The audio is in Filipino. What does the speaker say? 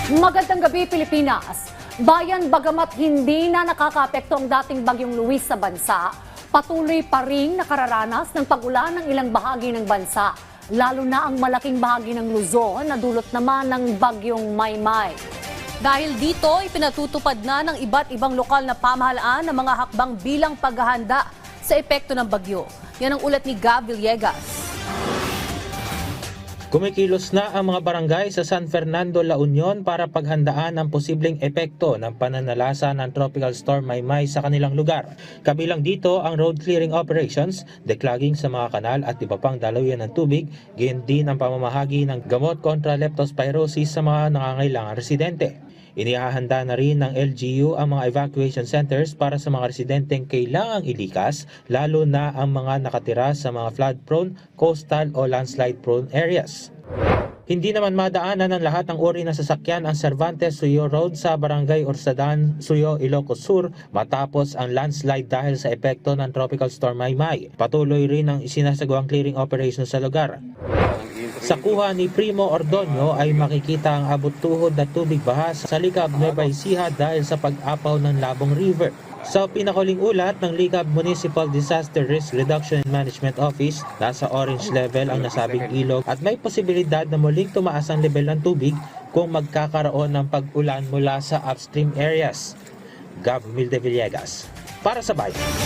Magandang gabi, Pilipinas. Bayan, bagamat hindi na nakakaapekto ang dating bagyong Luis sa bansa, patuloy pa ring nakararanas ng pag-ulan ng ilang bahagi ng bansa, lalo na ang malaking bahagi ng Luzon na dulot naman ng bagyong Maymay. Dahil dito, ipinatutupad na ng iba't ibang lokal na pamahalaan ng mga hakbang bilang paghahanda sa epekto ng bagyo. Yan ang ulat ni Gab Villegas. Kumikilos na ang mga barangay sa San Fernando, La Union para paghandaan ang posibleng epekto ng pananalasa ng Tropical Storm Maymay sa kanilang lugar. Kabilang dito ang road clearing operations, declogging sa mga kanal at iba pang daluyan ng tubig, gayon din ang pamamahagi ng gamot kontra leptospirosis sa mga nangangailangang residente. Inihahanda na rin ng LGU ang mga evacuation centers para sa mga residenteng kailangang ilikas, lalo na ang mga nakatira sa mga flood-prone, coastal o landslide-prone areas. Hindi naman madaanan ng lahat ng uri ng sasakyan ang Cervantes Suyo Road sa Barangay Orsadan, Suyo, Ilocos Sur matapos ang landslide dahil sa epekto ng Tropical Storm Maymay. Patuloy rin ang isinasagawang clearing operation sa lugar. Sa kuha ni Primo Ordonio ay makikita ang abot-tuhod na tubig baha sa Likab, Nueva Ecija dahil sa pag-apaw ng Labong River. Sa pinakuling ulat ng Likab Municipal Disaster Risk Reduction and Management Office, nasa orange level ang nasabing ilog at may posibilidad na muling tumaas ang level ng tubig kung magkakaroon ng pag-ulan mula sa upstream areas. Gab Villegas, para sa Bayan.